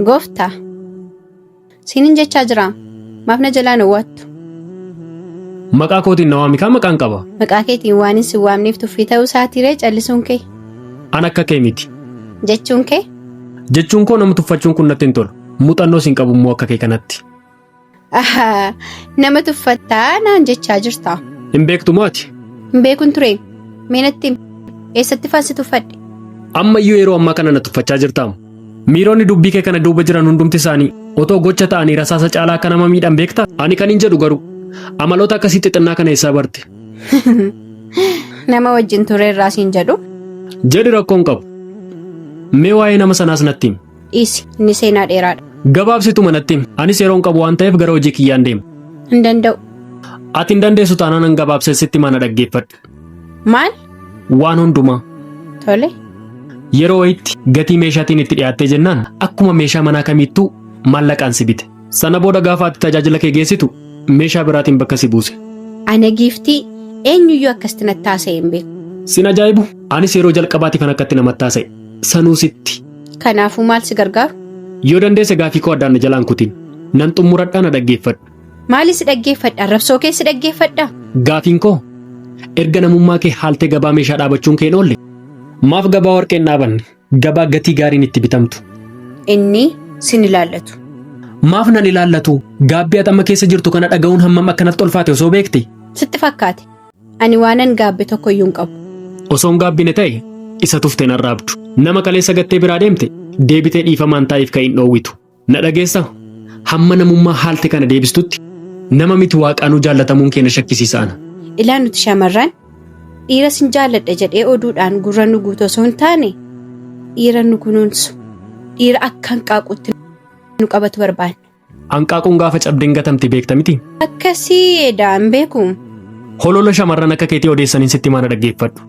Gooftaa. Sinin jechaa jira. Maaf na jalaa na waattu. Maqaa kootiin na waami kaa maqaan qaba. Maqaa keetiin waan hin si waamneef tuffii ta'uu isaatiree callisuun kee. An akka kee miti. Jechuun kee? Jechuun koo nama tuffachuun kun natti hin tolu. Muuxannoo siin qabu immoo akka kee kanatti. Nama tuffattaa naan jechaa jirta. Hin beektu mo'ati? Hin beekun ture. Meenatti eessatti faansi tuffadhe? Ammayyuu yeroo ammaa kana na tuffachaa jirtaamu. Miironni dubbii kee kana duuba jiran hundumti isaanii otoo gocha ta'anii rasaasa caalaa akka nama miidhan beektaa? Ani kan hin jedhu garuu amaloota akkasii xixinnaa kana eessaa barte? Nama wajjin ture irraa siin jedhu? Jedhi rakkoon qabu. Mee waa'ee nama sanaas natti himi. Dhiisi, inni seenaa dheeraadha. Gabaabsituma natti himi. Anis yeroon qabu waan ta'eef gara hojii kiyyaan deema. Hin danda'u. Ati hin dandeessu taanaan an gabaabseessitti mana dhaggeeffadhu. Maal? Waan hundumaa. Tole. Yeroo wayitti gatii meeshaatiin itti dhiyaattee jennaan akkuma meeshaa manaa kamiittuu maallaqaan si bite. Sana booda gaafa ati tajaajila kee geessitu meeshaa biraatiin bakka si buuse. Ana giiftii eenyuyyuu akkasitti natti haasa'e hin beeku. Sin ajaa'ibu anis yeroo jalqabaatiif kan akkatti namatti haasa'e. Sanuu sitti. Kanaafuu maal si gargaaru? Yoo dandeesse gaafii koo addaan na jalaan kutin. Nan xumuradhaa na dhaggeeffadhu. Maali si dhaggeeffadha? Arrabsoo kee si dhaggeeffadha? Gaafiin koo erga namummaa kee haaltee gabaa meeshaa dhaabachuun kee oolle. Maaf gabaa warqeen dhaabanne gabaa gatii gaariin itti bitamtu. Inni sin ilaallatu. Maaf nan ilaallatu gaabbii atama keessa jirtu kana dhaga'uun hammam akkanatti ulfaate osoo beekte. Sitti fakkaate ani waanan gaabbe tokkoyyuu hin qabu. Osoon gaabbine ta'e isa tufteen arraabdu. Nama kaleessa gattee biraa deemte deebitee dhiifamaan taa'eef kan hin dhoowwitu. Na dhageessa hamma namummaa haalte kana deebistutti nama miti waaqaanuu jaallatamuun keenya shakkisiisaana. Ilaa nuti shamarran dhiira sin jaalladha jedhee oduudhaan gurra nu guutu osoo hin taane dhiira nu kunuunsu dhiira akka hanqaaquutti nu qabatu barbaanna. Hanqaaquun gaafa cabdeen gatamte beekta miti? Akkasii eedaan beeku. Holola shamarran akka keetii odeessaniin sitti mana dhaggeeffadhu.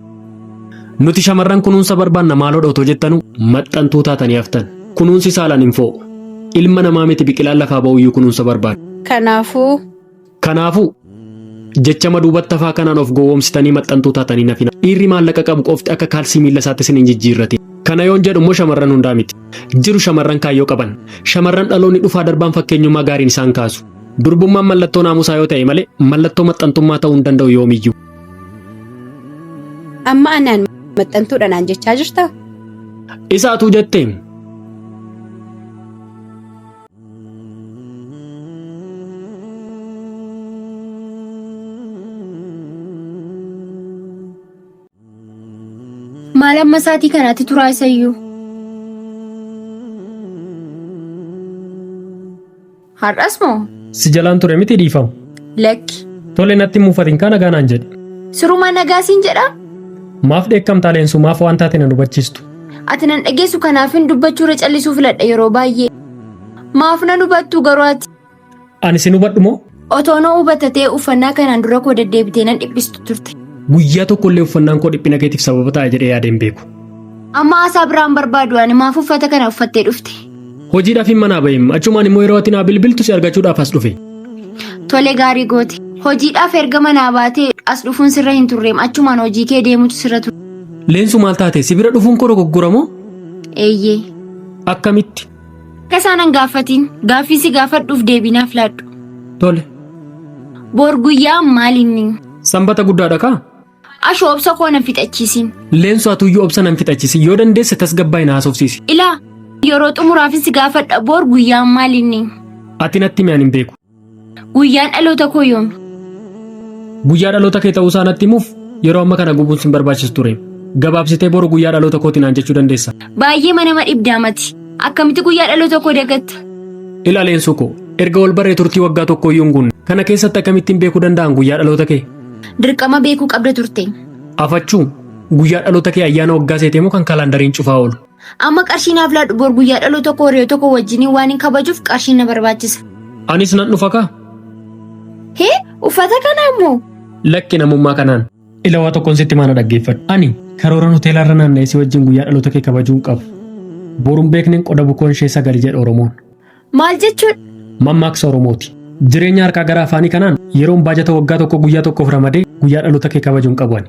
Nuti shamarran kunuunsa barbaanna maaloo dhawtoo jettanu maxxantuu taatanii haftan. Kunuunsi saalaan hin fo'u. Ilma namaa miti biqilaan lafaa ba'uyyuu kunuunsa barbaadu. Kanaafuu jecha maduubatti hafaa kanaan of gowwoomsitanii maxxantuu taatanii nafina. Dhiirri maallaqa qabu qofti akka kaalsii miilla isaatti sin hin jijjiirrate. Kana yoon jedhu immoo shamarran hundaa miti. Jiru shamarran kaayyoo qaban. Shamarran dhaloonni dhufaa darbaan fakkeenyummaa gaariin isaan kaasu. Durbummaan mallattoo naamusaa yoo ta'e malee mallattoo maxxantummaa ta'uu hin danda'u yoomiyyuu. Amma anaan maxxantuudhaan jechaa jirtaa? Isaatuu jettee. Maal amma saatii kanaatti turaa isayyuu? Har'as moo? Si jalaan ture miti dhiifamu. Lakki. Tole natti muufatiin kana gaanaan jedhe. Suruma nagaasiin jedha? Maaf dheekkamtaa leensu maaf waan taate na hubachiistu. Ati nan dhageessu kanaafin dubbachuurra callisuu filadha yeroo baay'ee. Maaf nan hubattu garuu ati? Ani sin hubadhu moo? Otoo na hubatatee uffannaa kanaan dura koo deddeebitee nan dhiphistu turte. Guyyaa tokkollee uffannaan koo dhiphina keetiif sababa ta'a jedhee yaadeen beeku. Amma haasaa biraan barbaadu ani maaf uffata kana uffattee dhufte? Hojiidhaaf hin manaa baheem achumaan immoo yeroo ati naa bilbiltu si argachuudhaaf as dhufe. Tole gaarii goote. Hojiidhaaf erga manaa baatee as dhufuun sirra hin turreem achumaan hojii kee deemutu sirra ture. Leensu maal taate si bira dhufuun koo dogoggora? Eeyyee. Akkamitti? Akka isaan gaafatiin gaaffii si gaafadhuuf deebinaaf laadhu. Tole. Boor guyyaa maalinni? Sanbata guddaadha kaa? Ashoo obsa koo nan fixachiisin. Leensu atuyyuu obsa nan fixachiisi yoo dandeesse tasgabbaa'ii na haasofsiisi. Ilaa yeroo xumuraafis si gaafadha boor guyyaan maalinni? Ati natti mi'aan hin beeku. Guyyaan dhaloota koo yoomi? Guyyaa dhaloota kee ta'uu isaa natti himuuf yeroo amma kana gubuun sin barbaachisu ture. Gabaabsitee boru guyyaa dhaloota kootii naan jechuu dandeessa. Baay'ee nama dhibdaamati. Akkamitti guyyaa dhaloota koo dagatta? Ilaa leensu koo erga wal baree turtii waggaa tokkooyyuu hin guunne kana keessatti akkamittiin beekuu danda'an guyyaa dhaloota kee? Dirqama beekuu qabda turte. Afachuu guyyaa dhaloota kee ayyaana waggaa seetee moo kan kalaandariin cufaa oolu? Amma qarshii naaf laadhu bor guyyaa dhaloota koo hiriyoo tokko wajjiniin waan hin kabajuuf qarshii na barbaachisa. Anis nan dhufa kaa? Hee uffata kana immoo? Lakki namummaa kanaan ilawaa tokkoon sitti maana dhaggeeffadhu. Ani karooran hoteelaarra naanna'ee si wajjin guyyaa dhaloota kee kabajuu qabu. Boruun beekneen qoda bukoon ishee sagali jedha Oromoon. Maal jechuudha? Mammaaksa Oromooti. Jireenya harkaa gara afaanii kanaan yeroon baajata waggaa tokko guyyaa tokkoof ramadee guyyaa dhaloota kee kabajuun qabu ani.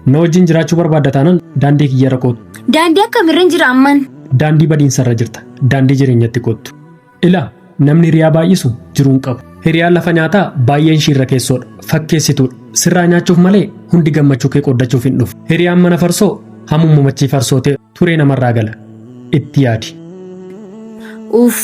Na wajjin jiraachuu barbaadda taanaan daandii kiyya rakkootu. Daandii akkamiirra jira amman? daandii badiinsarra jirta. Daandii jireenyatti kottu. Ilaa namni hiriyaa baay'isu jiruun qabu. Hiriyaan lafa nyaataa baay'een ishiirra keessoodha. Fakkeessituudha. Sirraa nyaachuuf malee hundi gammachuu kee qoddachuuf hin dhufu. Hiriyaan mana farsoo hamummachii farsoo ta'e turee namarraa gala. Itti yaadi. Uff.